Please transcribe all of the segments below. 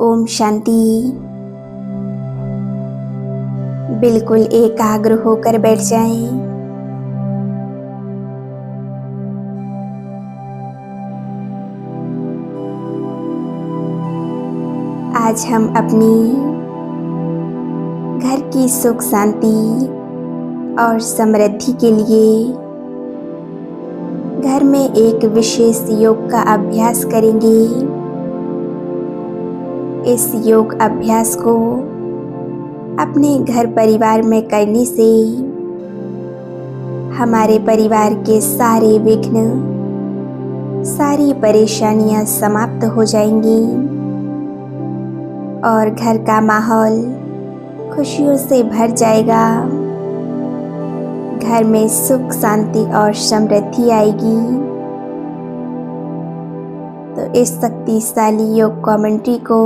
ओम शांति। बिल्कुल एकाग्र होकर बैठ जाएं। आज हम अपनी घर की सुख शांति और समृद्धि के लिए घर में एक विशेष योग का अभ्यास करेंगे। इस योग अभ्यास को अपने घर परिवार में करने से हमारे परिवार के सारे विघ्न, सारी परेशानियां समाप्त हो जाएंगी और घर का माहौल खुशियों से भर जाएगा। घर में सुख शांति और समृद्धि आएगी। तो इस शक्तिशाली योग कमेंट्री को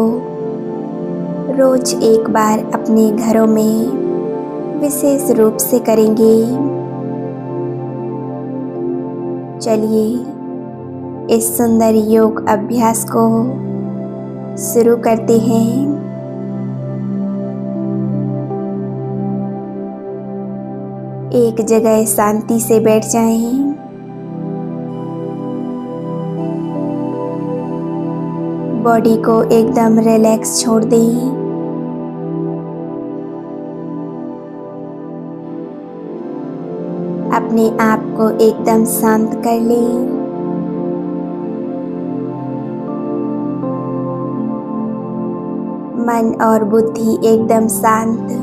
रोज एक बार अपने घरों में विशेष रूप से करेंगे। चलिए इस सुंदर योग अभ्यास को शुरू करते हैं। एक जगह शांति से बैठ जाएं। बॉडी को एकदम रिलैक्स छोड़ दें। अपने आप को एकदम शांत कर लें। मन और बुद्धि एकदम शांत।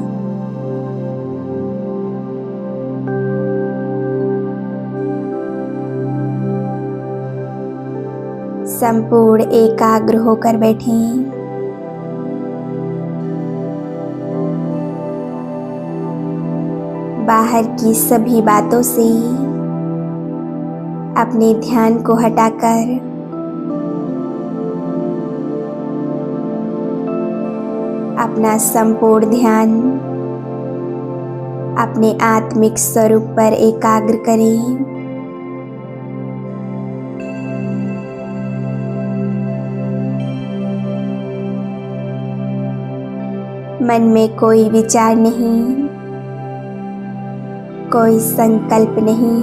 संपूर्ण एकाग्र होकर बैठें। बाहर की सभी बातों से अपने ध्यान को हटाकर अपना संपूर्ण ध्यान अपने आत्मिक स्वरूप पर एकाग्र करें। मन में कोई विचार नहीं, कोई संकल्प नहीं।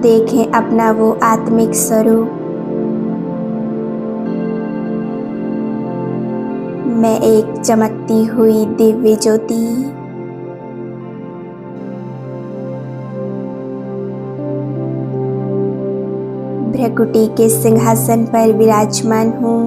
देखें अपना वो आत्मिक स्वरूप। मैं एक चमकती हुई दिव्य ज्योति, भ्रकुटी के सिंहासन पर विराजमान हूँ।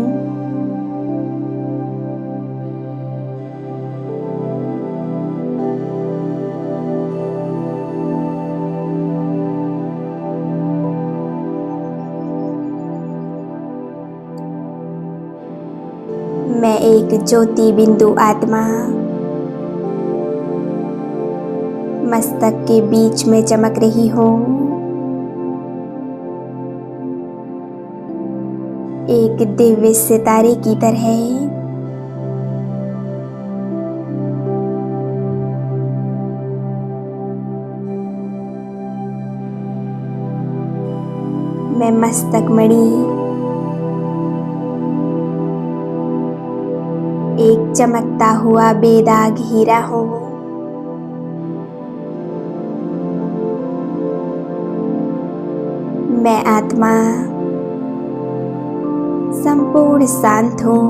मैं एक ज्योति बिंदु आत्मा मस्तक के बीच में चमक रही हूँ। एक दिव्य सितारे की तरह। मैं मस्तक मणि, एक चमकता हुआ बेदाग हीरा हूँ। मैं आत्मा संपूर्ण शांत हूँ।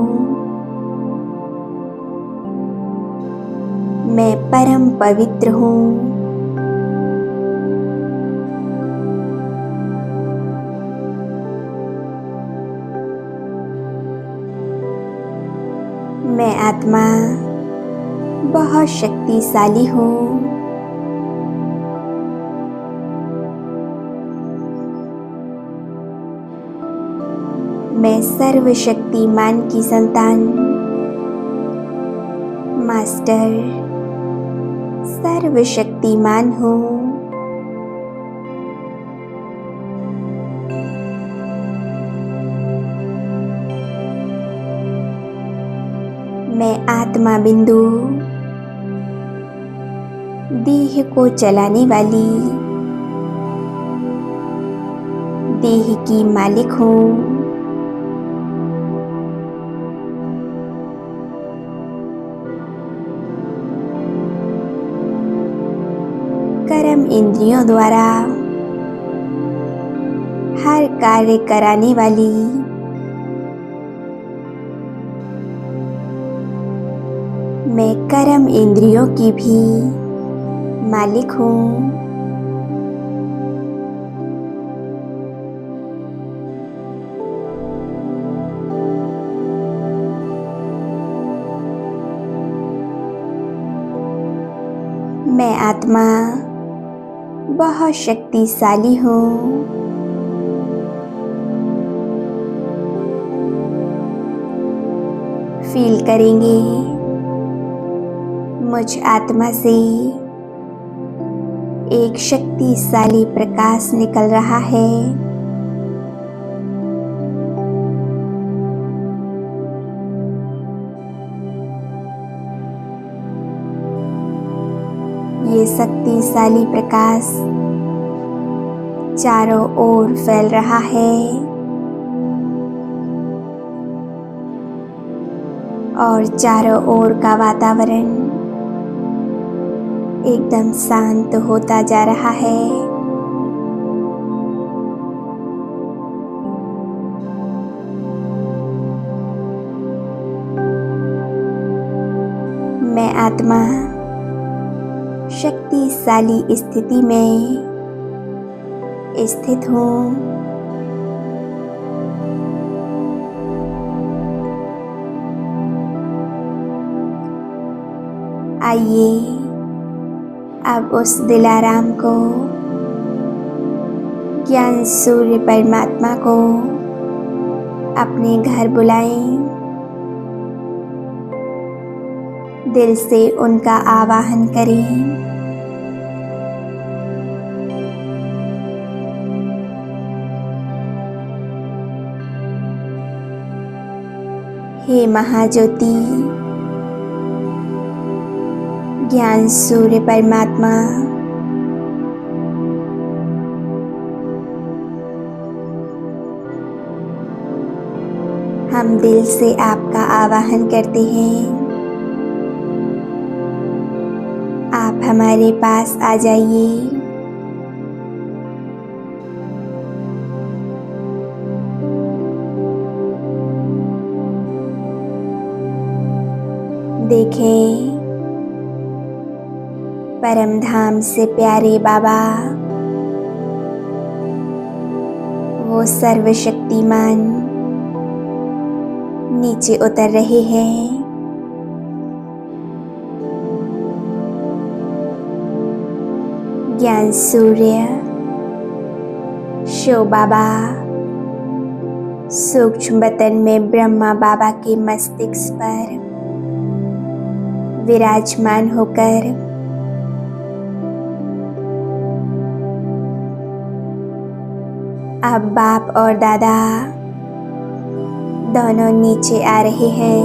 मैं परम पवित्र हूँ। मैं आत्मा बहुत शक्तिशाली हूँ। मैं सर्वशक्तिमान की संतान, मास्टर सर्वशक्तिमान हूँ। मैं आत्मा बिंदु देह को चलाने वाली, देह की मालिक हूँ। कर्म इंद्रियों द्वारा हर कार्य कराने वाली, मैं कर्म इंद्रियों की भी मालिक हूँ। मैं आत्मा बहुत शक्तिशाली हूँ। फील करेंगे मुझ आत्मा से एक शक्तिशाली प्रकाश निकल रहा है। ये शक्तिशाली प्रकाश चारों ओर फैल रहा है और चारों ओर का वातावरण एकदम शांत होता जा रहा है। मैं आत्मा शक्तिशाली स्थिति में स्थित हूँ। आइए अब उस दिलाराम को, ज्ञान सूर्य परमात्मा को अपने घर बुलाएं। दिल से उनका आवाहन करें। हे महाज्योति, ज्ञान सूर्य परमात्मा, हम दिल से आपका आवाहन करते हैं। आप हमारे पास आ जाइए। देखें परम धाम से प्यारे बाबा, वो सर्वशक्तिमान नीचे उतर रहे हैं। ज्ञान सूर्य शिव बाबा सूक्ष्म बतन में ब्रह्मा बाबा के मस्तिष्क पर विराजमान होकर अब बाप और दादा दोनों नीचे आ रहे हैं।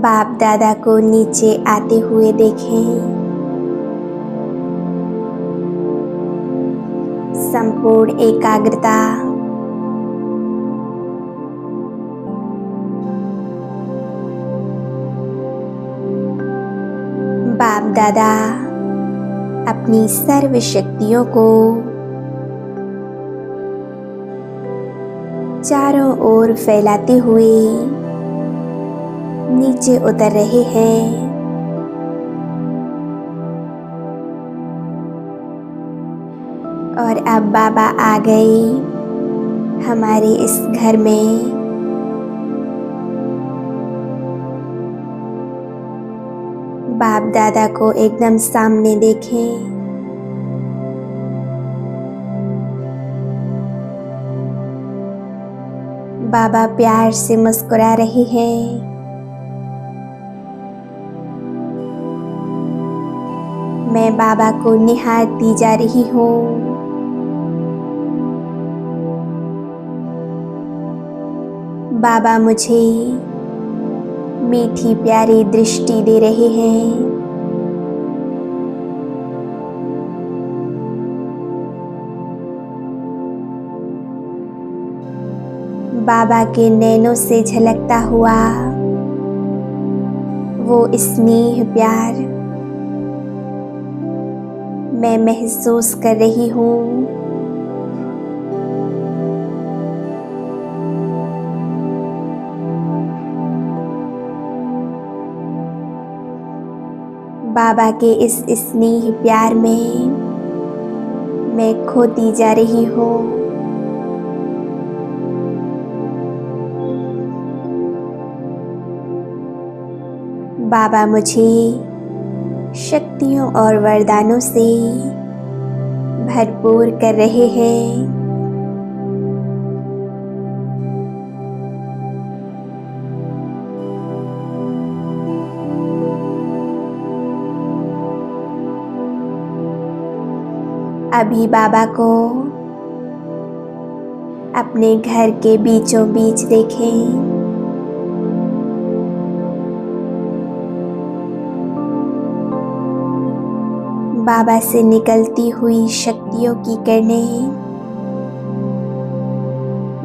बाप दादा को नीचे आते हुए देखें। संपूर्ण एकाग्रता, बाप दादा अपनी सर्व शक्तियों को चारों ओर फैलाते हुए नीचे उतर रहे हैं। और अब बाबा आ गए हमारे इस घर में। बाप दादा को एकदम सामने देखें। बाबा प्यार से मुस्कुरा रहे हैं। मैं बाबा को निहारती जा रही हूँ। बाबा मुझे मीठी प्यारी दृष्टि दे रहे हैं। बाबा के नैनों से झलकता हुआ वो स्नेह प्यार मैं महसूस कर रही हूँ। बाबा के इस स्नेह प्यार में मैं खोती जा रही हूँ। बाबा मुझे शक्तियों और वरदानों से भरपूर कर रहे हैं। अभी बाबा को अपने घर के बीचों बीच देखें। बाबा से निकलती हुई शक्तियों की किरणें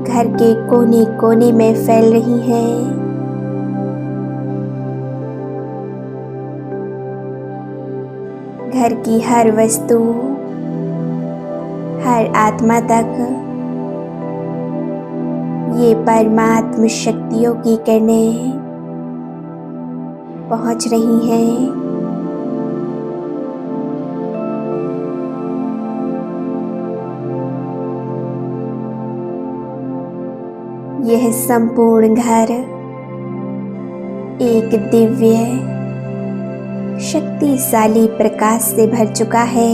घर के कोने कोने में फैल रही हैं। घर की हर वस्तु, हर आत्मा तक ये परमात्म शक्तियों की किरणें पहुंच रही हैं। यह संपूर्ण घर एक दिव्य शक्तिशाली प्रकाश से भर चुका है।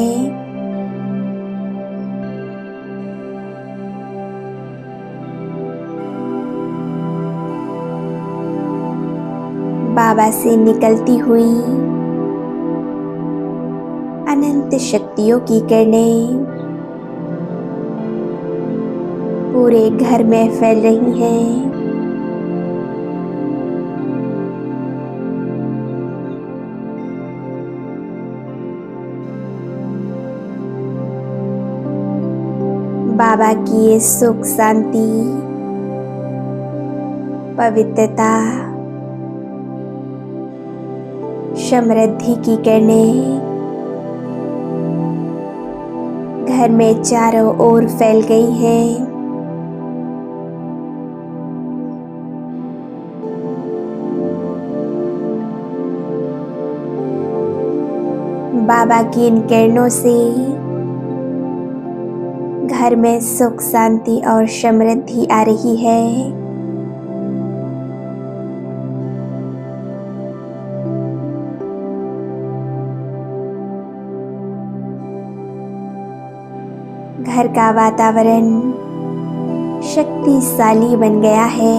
बाबा से निकलती हुई अनंत शक्तियों की किरणें पूरे घर में फैल रही हैं। बाबा की ये सुख शांति, पवित्रता, समृद्धि की किरणें घर में चारों ओर फैल गई हैं। बाबा की इन किरणों से घर में सुख शांति और समृद्धि आ रही है। घर का वातावरण शक्तिशाली बन गया है।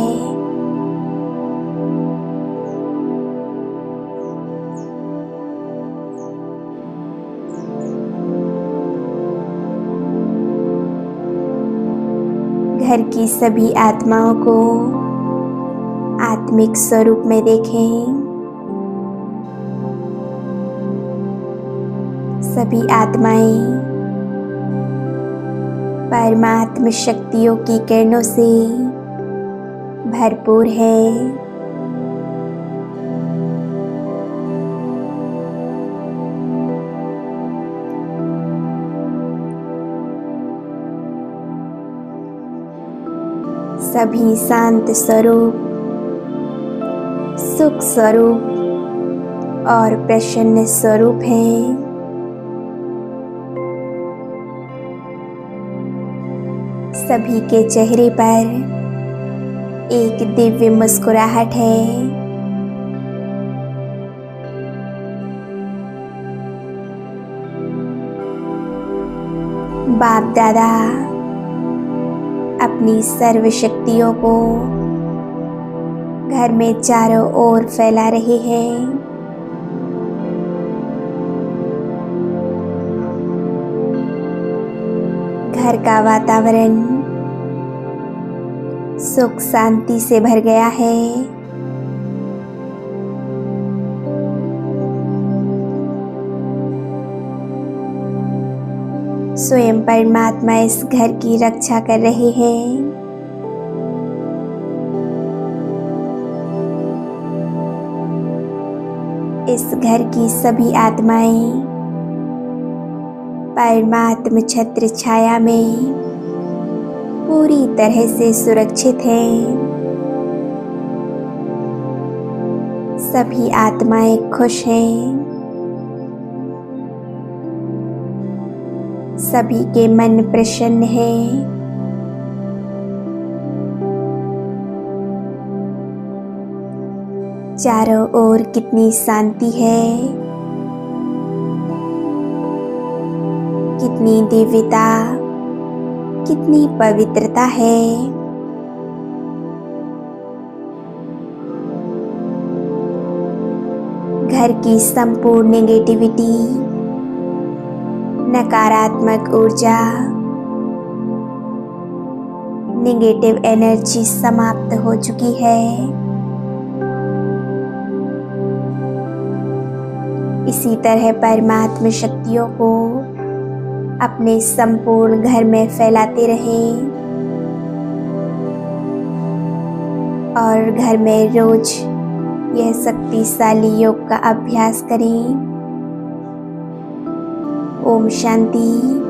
घर की सभी आत्माओं को आत्मिक स्वरूप में देखें। सभी आत्माएं परमात्म शक्तियों की किरणों से भरपूर है। सभी शांत स्वरूप, सुख स्वरूप और प्रसन्न स्वरूप हैं। सभी के चेहरे पर एक दिव्य मुस्कुराहट है। बाप दादा अपनी सर्व शक्तियों को घर में चारों ओर फैला रहे हैं। घर का वातावरण सुख शांति से भर गया है। स्वयं परमात्मा इस घर की रक्षा कर रहे हैं। इस घर की सभी आत्माएं परमात्म छत्र छाया में पूरी तरह से सुरक्षित हैं। सभी आत्माएं खुश हैं। सभी के मन प्रसन्न है। चारों ओर कितनी शांति है, कितनी दिव्यता, कितनी पवित्रता है। घर की संपूर्ण नेगेटिविटी, नकारात्मक ऊर्जा, नेगेटिव एनर्जी समाप्त हो चुकी है। इसी तरह परमात्मा शक्तियों को अपने संपूर्ण घर में फैलाते रहें और घर में रोज यह शक्तिशाली योग का अभ्यास करें। ओम शांति।